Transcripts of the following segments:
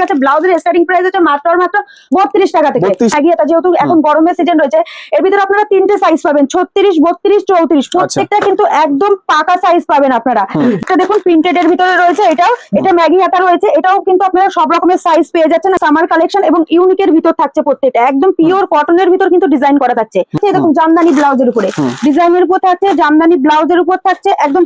কাছে ব্লাউজের starting price হচ্ছে মাত্র 32 টাকা থেকে। এটা যেহেতু এখন গরমের সিজন রয়েছে, এর ভিতরে আপনারা তিনটে সাইজ পাবেন, 36, 32, 34। প্রত্যেকটা কিন্তু একদম পাকা সাইজ পাবেন আপনারা। এটা দেখুন প্রিন্টেড এর ভিতরে রয়েছে, এটা ম্যাগি হাতা রয়েছে, এটাও কিন্তু আপনারা সব রকমের সাইজ পেয়ে যাচ্ছেন। সামার কালেকশন এবং ইউনিকের ভিতর থাকছে প্রত্যেকটা, একদম পিওর কটনের ভিতর কিন্তু ডিজাইন করা থাকছে। দেখুন জামদানি ব্লাউজের উপরে ডিজাইনের উপর থাকছে, জামদানি ব্লাউজের উপর থাকছে, একদম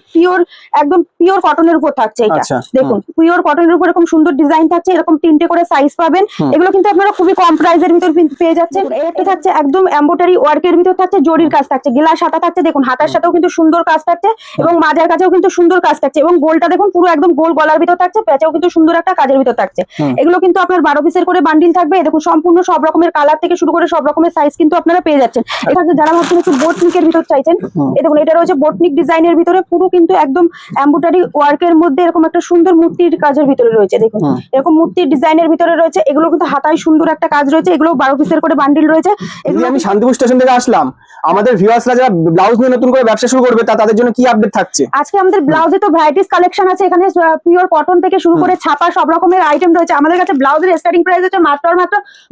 পিওর কটনের উপর থাকছে। এটা দেখুন পিওর কটনের উপর এরকম সুন্দর ডিজাইন থাকছে, এরকম তিনটে করে সাইজ পাবেন। এগুলো কিন্তু আপনারা খুবই কম প্রাইসের ভিতর পেয়ে যাচ্ছেন। এটা থাকছে একদম এমব্রয়ডারি ওয়ার্কের ভিতর থাকছে, জরির কাজ থাকছে, গিলাস হাতা থাকছে। দেখুন হাতার সাথেও কিন্তু সুন্দর কাজ থাকছে এবং মাজার কাছেও কিন্তু সুন্দর কাজ থাকছে এবং গোলটা দেখুন পুরো একদম গোল গলার ভিতর থাকছে, প্যাচেও কিন্তু সুন্দর একটা কাজের ভিতর থাকছে। এগুলো কিন্তু আপনার 12 পিসের করে বান্ডিল থাকবে। দেখুন সম্পূর্ণ সব রকমের কালার থেকে শুরু করে সব রকমের সাইজ কিন্তু আপনারা পেয়ে যাচ্ছেন। এটা যারা ভাবছেন একটু বোটনিকের ভিতর চাইছেন, এই দেখুন এটা রয়েছে বোটনিক ডিজাইনের ভিতরে, পুরো কিন্তু একদম এমব্রয়ডারি ওয়ার্কের মধ্যে এরকম একটা সুন্দর মূর্তির কাজের ভিতরে রয়েছে। দেখুন এরকম মূর্তির ডিজাইনের ভিতরে রয়েছে, এগুলো কিন্তু হাতায় সুন্দর একটা কাজ রয়েছে। এগুলো 12 পিসের করে বান্ডিল রয়েছে। এগুলো আমি শান্তিপুর স্টেশন থেকে আসলাম, আমাদের ভিউয়ার্সরা যারা ব্লাউজ নিয়ে নতুন করে ব্যবসা শুরু করবে তাদের জন্য কি আপডেট থাকছে? আজকে আমাদের ব্লাউজে তো ভ্যারাইটিস কালেকশন আছে, এখানে পিওর কটন থেকে শুরু করে ছাপা সব রকমের আইটেম রয়েছে। আমাদের কাছে ব্লাউজের স্টার্টিং প্রাইস হচ্ছে মাত্র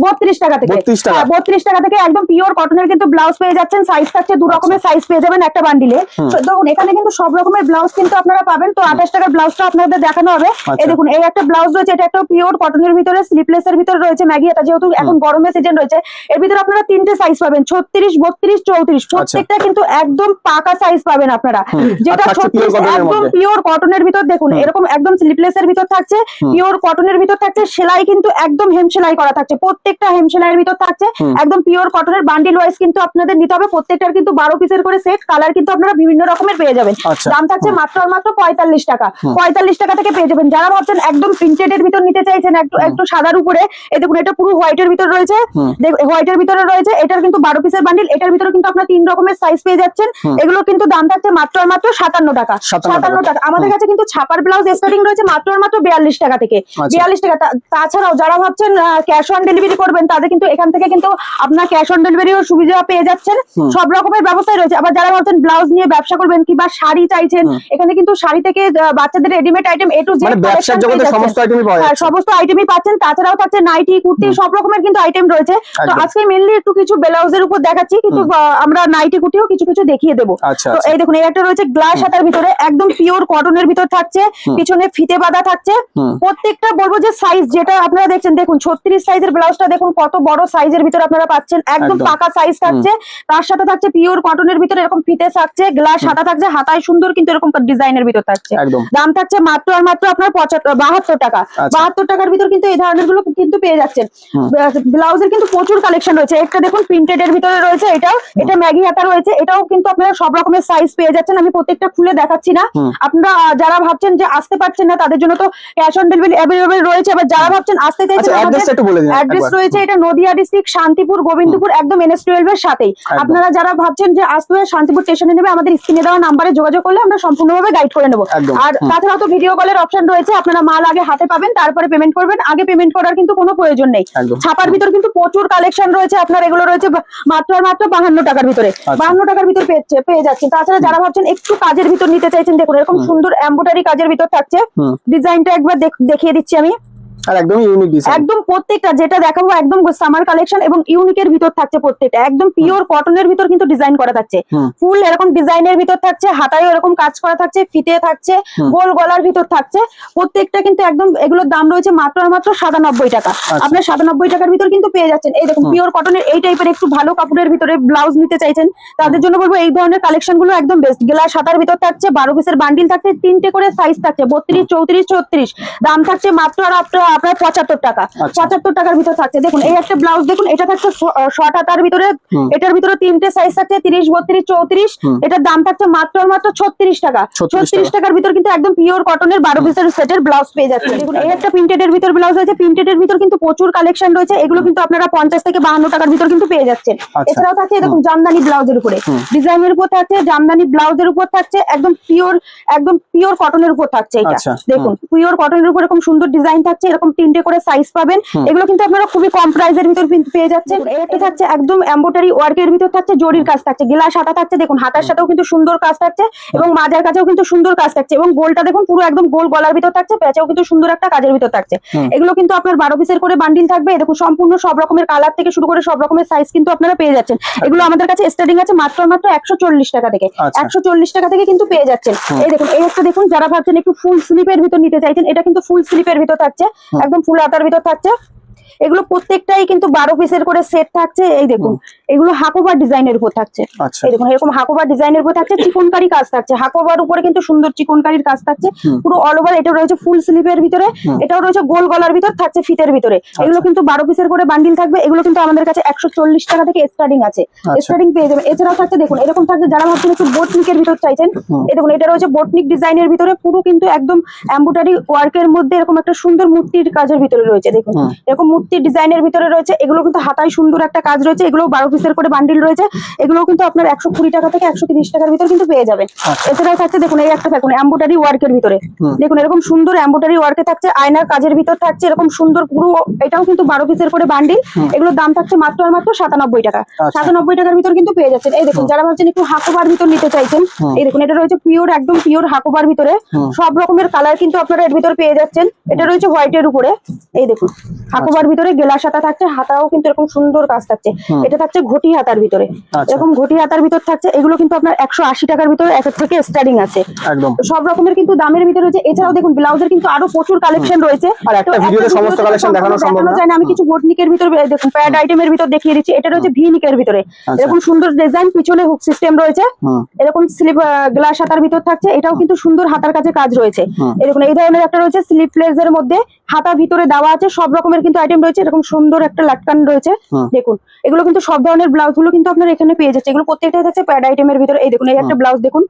32 টাকা থেকে। 32 টাকা থেকে একদম পিওর কটনের কিন্তু ব্লাউজ পেয়ে যাচ্ছেন। সাইজ থাকছে দু রকমের সাইজ পেয়ে যাবেন একটা বান্ডিলে। দেখুন এখানে কিন্তু সব রকমের ব্লাউজ কিন্তু আপনারা পাবেন। তো 28 টাকার ব্লাউজটা আপনাদের দেখানো হবে। এই দেখুন এই একটা ব্লাউজ রয়েছে, এটা একটা পিওর কটনের ভিতরে স্লিপলেস এর ভিতরে রয়েছে ম্যাগি হাতা, যেহেতু এখন গরমের সিজন রয়েছে এর ভিতরে আপনারা তিনটে সাইজ পাবেন, 36, 32, 34। প্রত্যেকটা কিন্তু একদম পাকা সাইজ পাবেন আপনারা। যেটা 36 একদম পিওর কটনের ভিতর, দেখুন এরকম একদম স্লিপলেস এর ভিতর থাকছে, পিওর কটনের ভিতর থাকছে, সেলাই কিন্তু একদম হেম সেলাই করা থাকছে, প্রত্যেকটা হেম সেলাইয়ের ভিতর থাকছে, একদম পিওর কটনের। বান্ডিল ওয়াইজ কিন্তু আপনাদের নিতে হবে, প্রত্যেকটার কিন্তু 12 পিসের করে সেট, কালার কিন্তু আপনারা বিভিন্ন রকমের পেয়ে যাবেন। দাম থাকছে মাত্র 45 টাকা। 45 টাকা থেকে পেয়ে যাবেন। যারা ভাবছেন একদম প্রিন্টেড এর ভিতর নিতে চাইছেন একটু সাদার উপরে, এই দেখুন এটা পুরো হোয়াইটের ভিতর রয়েছে, হোয়াইটের ভিতরে রয়েছে, এটার কিন্তু 12 পিসের বান্ডিল। এটার ভিতরে কিন্তু আপনারা 3 রকমের সাইজ পেয়ে যাচ্ছেন। এগুলো কিন্তু দাম থাকছে মাত্র 57 টাকা। 57 টাকা। আমাদের কাছে কিন্তু ছাপার ব্লাউজ স্টার্টিং রয়েছে মাত্র 42 টাকা থেকে। 42 টাকা। তাছাড়াও যারা ভাবছেন ক্যাশ অন ডেলিভারি করবেন তাদের কিন্তু এখান থেকে কিন্তু আপনার ক্যাশ অন ডেলিভারিও সুবিধা পেয়ে যাচ্ছেন। সব রকমের ব্যবস্থাই রয়েছে। আবার যারা ভাবছেন ব্লাউজ নিয়ে ব্যবসা করবেন কিংবা শাড়ি চাইছেন, এখানে কিন্তু শাড়ি থেকে বাচ্চাদের readymade item A to Z ব্যবসার জগতে সমস্ত আইটেমই পাওয়া যাচ্ছে। সমস্ত আইটেমই পাচ্ছেন। তাছাড়াও থাকছে নাইটি, কুর্তি, সব রকমের কিন্তু আইটেম রয়েছে। তো আজকে মেইনলি একটু কিছু ব্লাউজের উপর দেখাচ্ছি, কিন্তু আমরা নাইটি কুর্তিও কিছু দেখিয়ে দেবো। তো এই দেখুন এই একটা রয়েছে গ্লাস হাতার ভিতরে, একদম পিওর কটনের ভিতর থাকছে, পিছনে ফিতে বাঁধা থাকছে। প্রত্যেকটা বলবো যে সাইজ যেটা আপনারা দেখছেন, দেখুন 36 সাইজের ব্লাউজটা দেখুন কত বড় সাইজের ভিতর আপনারা পাচ্ছেন, একদম পাকা সাইজ থাকছে। তার সাথে থাকছে পিওর কটনের ভিতরে এরকম ফিতে থাকছে, গ্লাস হাতা থাকছে, হাতায় সুন্দর কিন্তু এরকম ডিজাইনের ভিতর থাকছে। দাম থাকছে মাত্র আপনার 72 টাকা। 72 টাকার ভিতর কিন্তু এই ধরনের গুলো কিন্তু পেয়ে যাচ্ছেন। ব্লাউজের কিন্তু প্রচুর কালেকশন রয়েছে। একটা দেখুন প্রিন্টেড এর ভিতরে রয়েছে, এটা ম্যাগি হাতা রয়েছে, এটাও কিন্তু আপনারা সব রকমের সাইজ পেয়ে যাচ্ছেন। আমি প্রত্যেকটা খুলে দেখাচ্ছি না। আপনারা যারা ভাবছেন যে আসতে পারছেন না তাদের জন্য তো ক্যাশ অন ডেলিভারি अवेलेबल রয়েছে। আবার যারা ভাবছেন আসতে চাইছেন, অ্যাড্রেস রয়েছে, এটা নদিয়া ডিস্ট্রিক্ট শান্তিপুর গোবিন্দপুর, একদম NS12 এর সাথেই। আপনারা যারা ভাবছেন যে আসতে হবে শান্তিপুর স্টেশনে নেবে, আমাদের স্ক্রিনে দেওয়া নাম্বারে যোগাযোগ করলে আমরা সম্পূর্ণভাবে গাইড করে নেব। আর তাছাড়াও তো ভিডিও কলের অপশন রয়েছে, আপনারা মাল আগে হাতে পাবেন তারপরে পেমেন্ট করবেন। আগে পেমেন্ট করার কিন্তু কোনো প্রয়োজন নেই। ছাপার ভিতর কিন্তু প্রচুর কালেকশন রয়েছে আপনার, এগুলো রয়েছে মাত্র 52 টাকার ভিতরে। 52 টাকার ভিতর পেয়ে যাচ্ছেন। তাছাড়া যারা ভাবছেন একটু কাজের ভিতর নিতে চাইছেন, দেখুন এরকম সুন্দর এমব্রয়ডারি কাজের ভিতর থাকছে। ডিজাইনটা একবার দেখিয়ে দিচ্ছি আমি। আর একদম ইউনিক ডিজাইন, একদম প্রত্যেকটা যেটা দেখাবো একদম সামার কালেকশন এবং ইউনিকের ভিতর থাকছে। প্রত্যেকটা একদম পিওর কটনের ভিতর কিন্তু ডিজাইন করা থাকছে, ফুল এরকম ডিজাইনের ভিতর থাকছে, হাতায়ও এরকম কাজ করা থাকছে, ফিতে থাকছে, গোল গলার ভিতর থাকছে। প্রত্যেকটা কিন্তু একদম এগুলোর দাম রয়েছে মাত্র 97 টাকা। আপনার 97 টাকার ভিতর কিন্তু পেয়ে যাচ্ছেন। এই দেখুন পিওর কটনের এই টাইপের একটু ভালো কাপড়ের ভিতরে ব্লাউজ নিতে চাইছেন তাদের জন্য বলবো এই ধরনের কালেকশন গুলো একদম বেস্ট। গ্লাস হাতার ভিতর থাকছে, 12 পিসের বান্ডিল থাকছে, 3টে করে সাইজ থাকছে, 32, 34, 36। দাম থাকছে মাত্র আপনার 75 টাকা। 75 টাকার ভিতর থাকছে। দেখুন এই একটা ব্লাউজ দেখুন, এটা থাকছে শর্ট হাতার ভিতরে, এটার ভিতরে 3টে সাইজ থাকছে, 30, 32, 34। এটার দাম থাকছে মাত্র 36 টাকা। 36 টাকার ভিতর কিন্তু একদম পিওর কটনের 12 পিসের সেটের ব্লাউজ পেয়ে যাচ্ছে। দেখুন এই একটা প্রিন্টেড এর ভিতর ব্লাউজ আছে, প্রিন্টেড এর ভিতর কিন্তু প্রচুর কালেকশন রয়েছে। এগুলো কিন্তু আপনারা 50 থেকে 52 টাকার ভিতর কিন্তু পেয়ে যাচ্ছেন। এছাড়াও থাকছে দেখুন জামদানি ব্লাউজের উপরে ডিজাইনের উপর থাকছে, জামদানি ব্লাউজের উপর থাকছে, একদম পিওর কটনের উপর থাকছে। এটা দেখুন পিওর কটনের উপর এরকম সুন্দর ডিজাইন থাকছে, এরকম এরকম 3টে করে সাইজ পাবেন। এগুলো কিন্তু আপনারা খুবই কম প্রাইসের ভিতর কিন্তু পেয়ে যাচ্ছেন। এই একটা থাকছে একদম এমব্রয়ডারি ওয়ার্কের ভিতর থাকছে, জরির কাজ থাকছে, গ্লাস হাতা থাকছে, দেখুন হাতার সাথেও কিন্তু সুন্দর কাজ থাকছে এবং মাজার কাছেও কিন্তু সুন্দর কাজ থাকছে এবং গোলটা দেখুন পুরো একদম গোল গলার ভিতর থাকছে, প্যাচেও কিন্তু সুন্দর একটা কাজের ভিতর থাকছে। এগুলো কিন্তু আপনার 12 পিসের করে বান্ডিল থাকবে। দেখুন সম্পূর্ণ সব রকমের কালার থেকে শুরু করে সব রকমের সাইজ কিন্তু আপনারা পেয়ে যাচ্ছেন। এগুলো আমাদের কাছে স্টার্টিং আছে মাত্র 140 টাকা থেকে। 140 টাকা থেকে কিন্তু পেয়ে যাচ্ছেন। এই দেখুন এই একটা দেখুন, যারা ভাবছেন একটু ফুল স্লিপের ভিতর নিতে চাইছেন, এটা কিন্তু ফুল স্লিপের ভিতর থাকছে, একদম ফুল হাতার ভিতর থাকছে। এগুলো প্রত্যেকটাই কিন্তু 12 পিসের করে সেট থাকছে। এই দেখুন এগুলো হাকোবার ডিজাইনের উপর থাকছে। এই দেখুন এরকম হাকোবার ডিজাইনের উপর থাকছে, চিকনকারি কাজ থাকছে, হাকোবার উপরে কিন্তু সুন্দর চিকনকারির কাজ থাকছে পুরো অল ওভার। এটা রয়েছে ফুল স্লিপের ভিতরে, এটাও রয়েছে গোল গলার ভিতর থাকছে ফিতের ভিতরে। এগুলো কিন্তু 12 পিসের করে বান্ডিল থাকবে। এগুলো কিন্তু আমাদের কাছে 140 টাকা থেকে স্টার্টিং আছে, স্টার্টিং পেয়ে যাবেন। এছাড়াও থাকছে দেখুন এরকম থাকছে, যারা ভাবছেন একটু বোটনিকের ভিতর চাইছেন, এই দেখুন এটা রয়েছে বোটনিক ডিজাইনের ভিতরে, পুরো কিন্তু একদম এমব্রয়ডারি ওয়ার্কের মধ্যে এরকম একটা সুন্দর মূর্তির কাজের ভিতরে রয়েছে। দেখুন এরকম মূর্তির ডিজাইনের ভিতরে রয়েছে। এগুলো কিন্তু হাতায় সুন্দর একটা কাজ রয়েছে। এগুলো 12 পিসের করে বান্ডিল রয়েছে। এগুলো কিন্তু আপনার 120 টাকা থেকে 130 টাকার ভিতর কিন্তু পেয়ে যাবেন। এছাড়াও থাকছে দেখুন এই একটা দেখুন এমব্রয়ডারি ওয়ার্কের ভিতরে, দেখুন এরকম সুন্দর এমব্রয়ডারি ওয়ার্কে থাকছে, আয়নার কাজের ভিতর থাকছে এরকম সুন্দর পুরো। এটাও কিন্তু 12 পিসের করে বান্ডিল। এগুলোর দাম থাকছে মাত্র আর মাত্র 97 টাকা। 97 টাকার ভিতর কিন্তু পেয়ে যাচ্ছেন। এই দেখুন যারা ভাবছেন একটু হাকোবার ভিতর নিতে চাইছেন, এই দেখুন এটা রয়েছে পিওর একদম পিওর হাকোবার ভিতরে, সব রকমের কালার কিন্তু আপনারা এর ভিতর পেয়ে যাচ্ছেন। এটা রয়েছে হোয়াইটের উপরে, এই দেখুন হাকোবার ভিতরে গেলাস হাতা থাকছে, হাতাও কিন্তু এরকম সুন্দর কাজ থাকছে। এটা থাকছে ঘটি হাতার ভিতরে, এরকম ঘটি হাতার ভিতর থাকছে। এগুলো কিন্তু আপনার 180 টাকার ভিতরে এক থেকে স্টার্টিং আছে। একদম সব রকমের কিন্তু দামের ভিতরে রয়েছে। এছাড়াও দেখুন ব্লাউজের কিন্তু আরো প্রচুর কালেকশন রয়েছে। আর একটা ভিডিওতে সমস্ত কালেকশন দেখানো সম্ভব না। আমি কিছু বোটনিকের ভিতর দেখুন প্যাড আইটেমের ভিতর দেখিয়ে দিচ্ছি। এটা রয়েছে ভি নিকের ভিতরে, এরকম সুন্দর ডিজাইন, পিছনে হুক সিস্টেম রয়েছে, এরকম স্লিপ গ্লাস হাতার ভিতর থাকছে। এটাও কিন্তু সুন্দর হাতার কাছে কাজ রয়েছে। এরকম এই ধরনের একটা রয়েছে স্লিপলেসের মধ্যে, হাতা ভিতরে দেওয়া আছে, সব রকমের কিন্তু আইটেম রয়েছে। এরকম সুন্দর একটা লাটকান রয়েছে দেখুন। এগুলো কিন্তু সব ধরনের ব্লাউজ গুলো কিন্তু আপনারা এখানে পেয়ে যাচ্ছে। এগুলো প্রত্যেকটাই থাকছে প্যাড আইটেমের ভিতরে। এই দেখুন এই একটা ব্লাউজ দেখুন,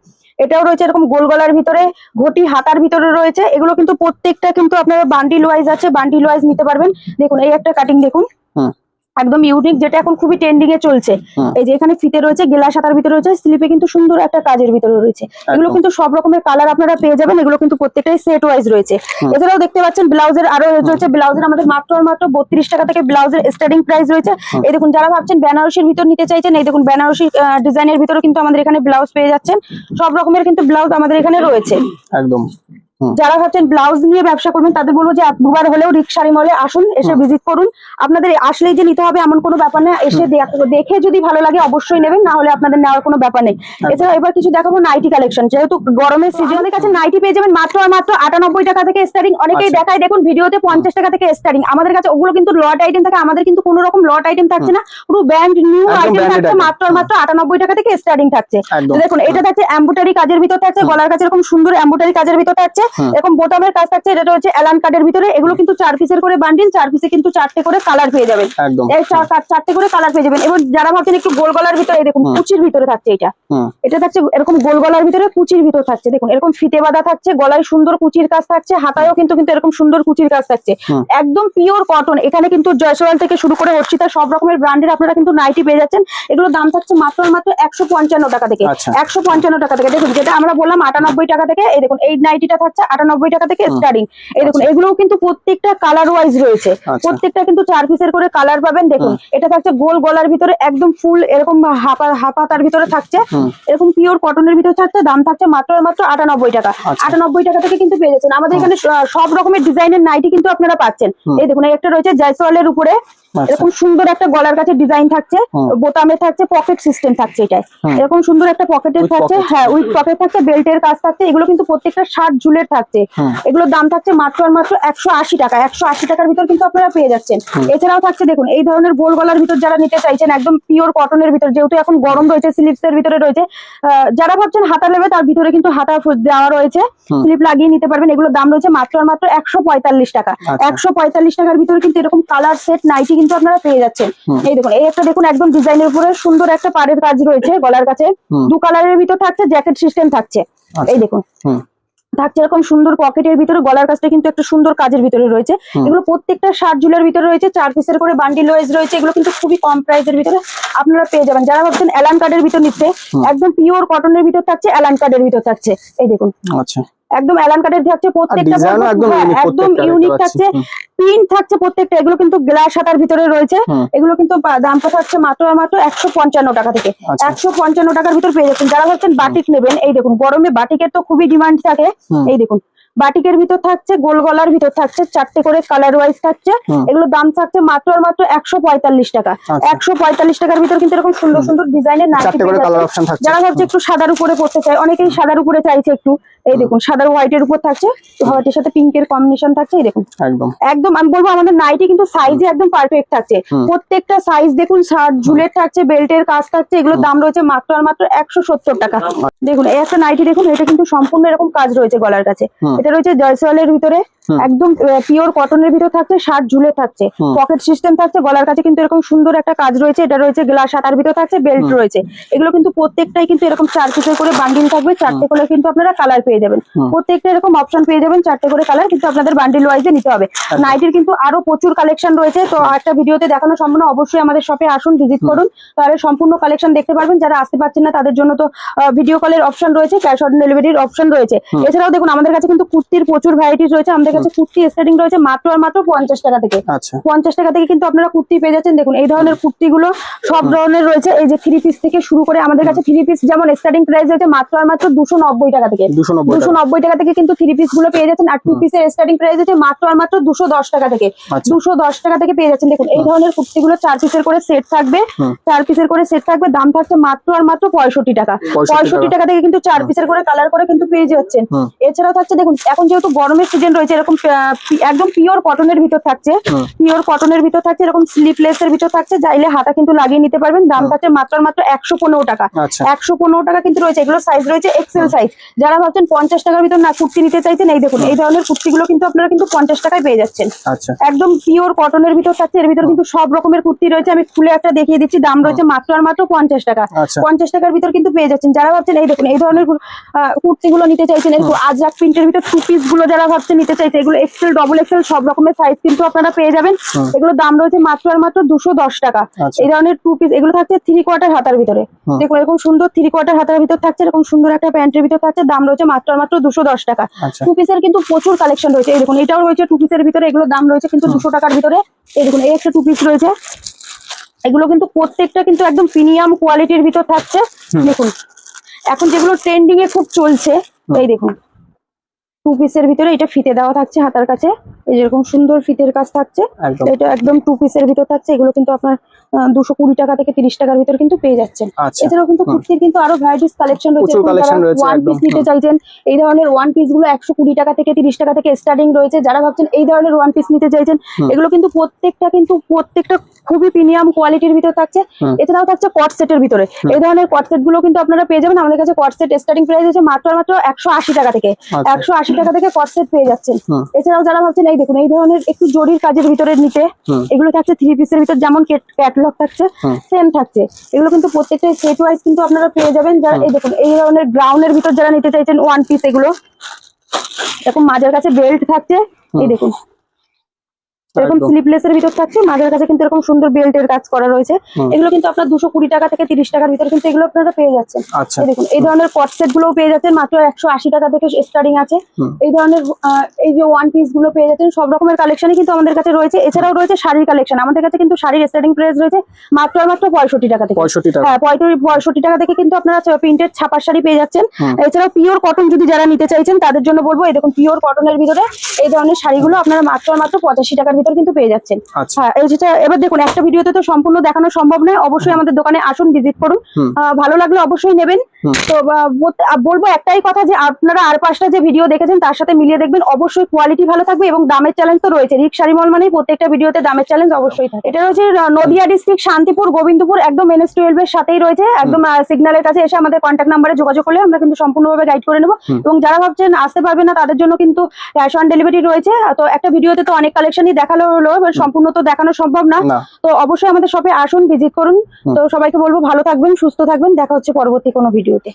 এটাও রয়েছে এরকম গোল গলার ভিতরে, ঘটি হাতার ভিতরে রয়েছে। এগুলো কিন্তু প্রত্যেকটা কিন্তু আপনারা বান্ডিল ওয়াইজ আছে, বান্ডিল ওয়াইজ নিতে পারবেন। দেখুন এই একটা কাটিং দেখুন একদম ইউনিক, যেটা এখন খুবই ট্রেন্ডিং এ চলছে। এই যে এখানে ফিতে রয়েছে, গেলাস হাতার ভিতরে রয়েছে, স্লিপে কিন্তু সুন্দর একটা কাজের ভিতরে রয়েছে। এগুলো কিন্তু সব রকমের কালার আপনারা পেয়ে যাবেন। এগুলো কিন্তু প্রত্যেকটাই সেট ওয়াইজ রয়েছে। এছাড়াও দেখতে পাচ্ছেন ব্লাউজের আরো রয়েছে। ব্লাউজের আমাদের মাত্র আর মাত্র 32 টাকা থেকে ব্লাউজের স্টার্টিং প্রাইস রয়েছে। এই দেখুন যারা ভাবছেন বেনারসির ভিতর নিতে চাইছেন, এই দেখুন বেনারসি ডিজাইনের ভিতরে কিন্তু আমাদের এখানে ব্লাউজ পেয়ে যাচ্ছেন। সব রকমের কিন্তু ব্লাউজ আমাদের এখানে রয়েছে। একদম যারা ভাবছেন ব্লাউজ নিয়ে ব্যবসা করবেন, তাদের বলবো যে দুবার হলেও রিক্সারি মলে আসুন, এসে ভিজিট করুন। আপনাদের আসলেই যে নিতে হবে এমন কোনো ব্যাপার নেই, এসে দেখে যদি ভালো লাগে অবশ্যই নেবেন, না হলে আপনাদের নেওয়ার কোনো ব্যাপার নেই। এছাড়া এবার কিছু দেখাবো নাইটি কালেকশন। যেহেতু গরমের সিজনের কাছে নাইটি পেয়ে যাবেন মাত্র আর মাত্র 98 টাকা থেকে স্টার্টিং। অনেকেই দেখায় দেখুন ভিডিওতে 50 টাকা থেকে স্টার্টিং। আমাদের কাছে ওগুলো কিন্তু লট আইটেম থাকে, আমাদের কিন্তু কোনো রকম লট আইটেম থাকছে না, পুরো ব্র্যান্ড নিউ আইটেম থাকছে। মাত্র আর মাত্র 98 টাকা থেকে স্টার্টিং থাকছে। দেখুন এটা থাকছে এমব্রয়ডারি কাজের ভিতর থাকছে, গলার কাছে এরকম সুন্দর এমব্রয়ডারি কাজের ভিতর থাকছে, এরকম বোতামের কাজ থাকছে। এটা হচ্ছে এলান কাটের ভিতরে। এগুলো কিন্তু 4 পিসের করে বান্ডিল, 4 পিসে কিন্তু 4টে করে কালার পেয়ে যাবেন। এই 4টে করে কালার পেয়ে যাবেন। এবং যারা ভাবছেন একটু গোল গলার ভিতরে, দেখুন কুচির ভিতরে থাকছে। এটা থাকছে এরকম গোল গলার ভিতরে, কুচির ভিতর থাকছে। দেখুন এরকম ফিতে বাঁধা থাকছে, গলায় সুন্দর কুচির কাজ থাকছে, হাতায়ও কিন্তু এরকম সুন্দর কুচির কাজ থাকছে। একদম পিওর কটন। এখানে কিন্তু জয়সওয়াল থেকে শুরু করে হর্ষিতা সব রকমের ব্র্যান্ডের আপনারা কিন্তু নাইটি পেয়ে যাচ্ছেন। এগুলোর দাম থাকছে মাত্র আর মাত্র 155 টাকা থেকে। 155 টাকা থেকে। দেখুন যেটা আমরা বললাম 98 টাকা থেকে, এই দেখুন এই নাইটিটা থাকছে 98 টাকা থেকে স্টার্টিং। এই দেখুন এগুলোও কিন্তু প্রত্যেকটা কালার ওয়াইজ রয়েছে। প্রত্যেকটা কিন্তু 4 পিসের করে কালার পাবেন। দেখুন এটা থাকছে গোল গলার ভিতরে, একদম ফুল এরকম হাফাতার ভিতরে থাকছে, এরকম পিওর কটনের ভিতরে থাকছে। দাম থাকছে মাত্র আর মাত্র 98 টাকা। 98 টাকা থেকে কিন্তু পেয়ে যাচ্ছেন। আমাদের এখানে সব রকমের ডিজাইনের নাইটি কিন্তু আপনারা পাচ্ছেন। এই দেখুন এই একটা রয়েছে জয়সওয়ালের উপরে, এরকম সুন্দর একটা গলার কাছে ডিজাইন থাকছে, বোতামে থাকছে, পকেট সিস্টেম থাকছে। এটাই এরকম সুন্দর একটা পকেটের থাকছে, হ্যাঁ উইথ পকেট থাকছে, বেল্টের কাজ থাকছে। এগুলো কিন্তু প্রত্যেকটা 60 ঝুলের থাকছে। এগুলোর দাম থাকছে মাত্র আর মাত্র 180 টাকা। 180 টাকার ভিতর কিন্তু আপনারা পেয়ে যাচ্ছেন। এছাড়াও থাকছে দেখুন এই ধরনের গোল গলার ভিতর যারা নিতে চাইছেন, একদম পিওর কটনের ভিতর, যেহেতু এখন গরম রয়েছে, স্লিপস এর ভিতরে রয়েছে। যারা ভাবছেন হাতা নেবে, তার ভিতরে কিন্তু হাতা দেওয়া রয়েছে, স্লিপ লাগিয়ে নিতে পারবেন। এগুলোর দাম রয়েছে মাত্র আর মাত্র 145 টাকা। 145 টাকার ভিতরে কিন্তু এরকম কালার সেট নাইটি কিন্তু আপনারা পেয়ে যাচ্ছেন। এই দেখুন এই একটা দেখুন একদম ডিজাইনের উপরে সুন্দর একটা পাড়ের কাজ রয়েছে, গলার কাছে 2 কালারের ভিতর থাকছে, জ্যাকেট সিস্টেম থাকছে। এই দেখুন থাকছে এরকম সুন্দর পকেটের ভিতরে, গলার কাছটা কিন্তু একটা সুন্দর কাজের ভিতরে রয়েছে। এগুলো প্রত্যেকটা 60 ঝুলের ভিতরে রয়েছে, 4 পিসের করে বান্ডিল ওয়াইজ রয়েছে। এগুলো কিন্তু খুবই কম প্রাইসের ভিতরে আপনারা পেয়ে যাবেন। যারা ভাবছেন এলান কার্ডের ভিতর নিচ্ছে, একদম পিওর কটনের ভিতর থাকছে, এলান কার্ডের ভিতর থাকছে। এই দেখুন একদম অ্যালান কাটের থাকছে প্রত্যেকটা, ডিজাইনও একদম হ্যাঁ, ইউনিক, একদম ইউনিক থাকছে, প্রিন্ট থাকছে প্রত্যেকটা, এগুলো কিন্তু গ্লাস হাতার ভিতরে রয়েছে। এগুলো কিন্তু দামটা থাকছে মাত্র আর মাত্র 155 টাকা থেকে। 155 টাকার ভিতর পেয়ে যাচ্ছেন। যারা ভাবছেন বাটিক নেবেন, এই দেখুন গরমে বাটিকের তো খুবই ডিমান্ড থাকে। এই দেখুন বাটিকের ভিতর থাকছে, গোল গলার ভিতর থাকছে, 4টে করে কালার ওয়াইজ থাকছে। এগুলো দাম থাকছে মাত্র আর মাত্র 145 টাকা। 145 টাকার ভিতর কিন্তু এরকম সুন্দর সুন্দর ডিজাইনের নাইটি পেয়ে যাচ্ছেন। যারা ভাবছে একটু সাদার উপরে পড়তে চায়, অনেকেই সাদার উপরে চাইছে একটু, এই দেখুন সাদা হোয়াইটের উপর থাকছে, হোয়াইটের সাথে পিঙ্কের কম্বিনেশন থাকছে। এই দেখুন একদম আমি বলবো আমাদের নাইটি কিন্তু সাইজে একদম পারফেক্ট থাকছে। প্রত্যেকটা সাইজ দেখুন, শার্ট ঝুলের থাকছে, বেল্টের কাজ থাকছে। এগুলোর দাম রয়েছে মাত্র আর মাত্র 170 টাকা। দেখুন এই একটা নাইটি দেখুন, এটা কিন্তু সম্পূর্ণ এরকম কাজ রয়েছে গলার কাছে। এটা রয়েছে জয়সওয়ালের ভিতরে, একদম পিওর কটনের ভিতর থাকছে, শার্ট ঝুলে থাকছে, পকেট সিস্টেম থাকছে, গলার কাছে কিন্তু এরকম সুন্দর একটা কাজ রয়েছে। এটা রয়েছে গ্লাস হাতার ভিতর থাকছে, বেল্ট রয়েছে। এগুলো কিন্তু প্রত্যেকটাই কিন্তু এরকম 4 পিসের করে বান্ডিল থাকবে, 4টে করে কিন্তু আপনারা কালার পেয়ে যাবেন। প্রত্যেকটা এরকম অপশন পেয়ে যাবেন, 4টে করে কালার কিন্তু আপনাদের বান্ডিল ওয়াইজে নিতে হবে। নাইটির কিন্তু আরো প্রচুর কালেকশন রয়েছে, তো একটা ভিডিওতে দেখানো সম্ভব না, অবশ্যই আমাদের শপে আসুন, ভিজিট করুন, তাহলে সম্পূর্ণ কালেকশন দেখতে পারবেন। যারা আসতে পারছেন না তাদের জন্য তো ভিডিও কলের অপশন রয়েছে, ক্যাশ অন ডেলিভারির অপশন রয়েছে। এছাড়াও দেখুন আমাদের কাছে কিন্তু কুর্তির প্রচুর ভ্যারাইটিস রয়েছে। আমাদের কাছে কুর্তি স্টার্টিং রয়েছে মাত্র আর মাত্র 50 টাকা থেকে। 50 টাকা থেকে কিন্তু আপনারা কুর্তি পেয়ে যাচ্ছেন। দেখুন এই ধরনের কুর্তিগুলো সব ধরনের রয়েছে, এই যে 3 পিস থেকে শুরু করে আমাদের কাছে 3 পিস যেমন স্টার্টিং প্রাইস রয়েছে মাত্র আর মাত্র 290 টাকা থেকে। 290 টাকা থেকে কিন্তু 3 পিস গুলো পেয়ে যাচ্ছেন। আর 2 পিসের স্টার্টিং প্রাইস হচ্ছে মাত্র আর মাত্র 210 টাকা থেকে। 210 টাকা থেকে পেয়ে যাচ্ছেন। দেখুন এই ধরনের কুর্তিগুলো 4 পিসের করে সেট থাকবে, 4 পিসের করে সেট থাকবে, দাম থাকছে মাত্র আর মাত্র 65 টাকা। 65 টাকা থেকে কিন্তু 4 পিসের করে কালার করে কিন্তু পেয়ে যাচ্ছেন। এছাড়াও থাকছে দেখুন এখন যেহেতু গরমের সিজন রয়েছে, এরকম একদম পিওর কটনের ভিতর থাকছে, পিওর কটনের ভিতর থাকছে, এরকম স্লিপলেস এর ভিতর থাকছে, চাইলে হাতা কিন্তু লাগিয়ে নিতে পারবেন। দাম থাকছে মাত্র আর মাত্র 115 টাকা। 115 টাকা কিন্তু রয়েছে। এগুলো সাইজ রয়েছে এক্সেল সাইজ। যারা ভাবছেন 50 টাকার ভিতর না কুর্তি নিতে চাইছেন, এই দেখুন এই ধরনের কুর্তিগুলো কিন্তু আপনারা কিন্তু 50 টাকায় পেয়ে যাচ্ছেন। একদম পিওর কটনের ভিতর থাকছে, এর ভিতর কিন্তু সব রকমের কুর্তি রয়েছে। আমি খুলে একটা দেখিয়ে দিচ্ছি, দাম রয়েছে মাত্র আর মাত্র 50 টাকা। 50 টাকার ভিতর কিন্তু পেয়ে যাচ্ছেন। যারা ভাবছেন এই দেখুন এই ধরনের কুর্তিগুলো নিতে চাইছেন, এরকম আজরাক প্রিন্টের ভিতর 2 পিস গুলো যারা ভাবছেন নিতে চাইছে, এগুলো এক্সেল ডবল এক্সেল সব রকমের সাইজ কিন্তু আপনারা পেয়ে যাবেন। এগুলো দাম রয়েছে মাত্র আর মাত্র 210 টাকা। এই ধরনের 2 পিস, এগুলো থাকছে 3 কোয়ার্টার হাতার ভিতরে। দেখুন এরকম সুন্দর 3 কোয়ার্টার হাতার ভিতর থাকছে, এরকম সুন্দর একটা প্যান্টের ভিতর থাকছে, দাম রয়েছে মাত্র আর মাত্র 210 টাকা। 2 পিসের কিন্তু প্রচুর কালেকশন রয়েছে। এই দেখুন এটাও রয়েছে 2 পিসের ভিতরে, এগুলো দাম রয়েছে কিন্তু 200 টাকার ভিতরে। এই দেখুন এই একটা 2 পিস রয়েছে, এগুলো কিন্তু প্রত্যেকটা কিন্তু একদম প্রিমিয়াম কোয়ালিটির ভিতর থাকছে। দেখুন এখন যেগুলো ট্রেন্ডিং এ খুব চলছে, এই দেখুন 2 পিসের ভিতরে এটা ফিতে দেওয়া থাকছে হাতার কাছে, এই যেরকম সুন্দর ফিতের কাজ থাকছে, এটা একদম 2 পিসের ভিতর থাকছে। এগুলো কিন্তু আপনার 220 টাকা থেকে 30 টাকার ভিতর কিন্তু পেয়ে যাচ্ছেন। এছাড়াও কিন্তু কুর্তির কিন্তু আরো ভ্যারাইটিস কালেকশন রয়েছে। ওয়ান পিস নিতে চাইছেন, এই ধরনের ওয়ান পিস গুলো 120 টাকা থেকে 30 টাকা থেকে স্টার্টিং রয়েছে। যারা ভাবছেন এই ধরনের ওয়ান পিস নিতে চাইছেন, এগুলো কিন্তু প্রত্যেকটা খুবই প্রিমিয়াম কোয়ালিটির ভিতর থাকছে। এছাড়াও থাকছে কট সেটের ভিতরে, এই ধরনের কট সেট গুলো কিন্তু আপনারা পেয়ে যাবেন। আমাদের কাছে কট সেট স্টার্টিং প্রাইস আছে মাত্র 180 টাকা থেকে। 180 টাকা থেকে কট সেট পেয়ে যাচ্ছেন। এছাড়াও যারা ভাবছেন এই দেখুন এই ধরনের একটু জরির কাজের ভিতরে নিতে, এগুলো থাকছে 3 পিসের ভিতর, যেমন ক্যাটালগ থাকছে সেম থাকছে। এগুলো কিন্তু প্রত্যেকটা সেট ওয়াইজ কিন্তু আপনারা পেয়ে যাবেন। যারা এই দেখুন এই ধরনের গ্রাউন্ডের ভিতর যারা নিতে চাইছেন ওয়ান পিস, এগুলো এরকম মাঝের কাছে বেল্ট থাকছে, এই দেখুন এরকম স্লিপলেস এর ভিতর থাকছে, মাঝের কাছে কিন্তু এরকম সুন্দর বেল্টের কাজ করা রয়েছে। এগুলো কিন্তু আপনার 220 টাকা থেকে 30 টাকার ভিতরে কিন্তু এগুলো আপনারা পেয়ে যাচ্ছেন। এই দেখুন এই ধরনের কট সেট গুলো পেয়ে যাচ্ছেন মাত্র 180 টাকা থেকে স্টার্টিং আছে। এই ধরনের এই যে ওয়ান পিস গুলো পেয়ে যাচ্ছেন, সব রকমের কালেকশনই কিন্তু আমাদের কাছে রয়েছে। এছাড়াও রয়েছে শাড়ির কালেকশন। আমাদের কাছে কিন্তু শাড়ির স্টার্টিং প্রাইস রয়েছে মাত্র আর মাত্র 65 টাকা থেকে। 65 টাকা থেকে কিন্তু আপনারা প্রিন্টেড ছাপার শাড়ি পেয়ে যাচ্ছেন। এছাড়াও পিওর কটন যদি যারা নিতে চাইছেন তাদের জন্য বলবো, এই দেখুন পিওর কটনের ভিতরে এই ধরনের শাড়িগুলো আপনারা মাত্র আর মাত্র 85 টাকার ভিতর কিন্তু পেয়ে যাচ্ছেন। হ্যাঁ যেটা এবার দেখুন একটা ভিডিওতে তো সম্পূর্ণ দেখানো সম্ভব নয়, অবশ্যই আমাদের দোকানে আসুন, ভিজিট করুন, ভালো লাগলে অবশ্যই নেবেন। তো বলবো একটাই কথা যে আপনারা আর 5টা যে ভিডিও দেখেছেন তার সাথে মিলিয়ে দেখবেন, অবশ্যই কোয়ালিটি ভালো থাকবে এবং দামের চ্যালেঞ্জ তো রয়েছে। রিক শাড়ি মল মানে প্রত্যেকটা ভিডিওতে দামের চ্যালেঞ্জ অবশ্যই থাকে। এটা রয়েছে নদিয়া ডিস্ট্রিক্ট শান্তিপুর গোবিন্দপুর, একদম NS12 এর সাথেই রয়েছে, একদম সিগন্যালের কাছে এসে আমাদের কন্ট্যাক্ট নাম্বারে যোগাযোগ করলে আমরা কিন্তু সম্পূর্ণভাবে গাইড করে নেবো। এবং যারা ভাবছেন আসতে পারবে না তাদের জন্য কিন্তু ক্যাশ অন ডেলিভারি রয়েছে। তো একটা ভিডিওতে তো অনেক কালেকশনই দেখালো হলো, সম্পূর্ণ তো দেখানো সম্ভব না। তো অবশ্যই আমাদের শপে আসুন, ভিজিট করুন। তো সবাইকে বলবো ভালো থাকবেন, সুস্থ থাকবেন, দেখা হচ্ছে পরবর্তী কোনো ভিডিওতে।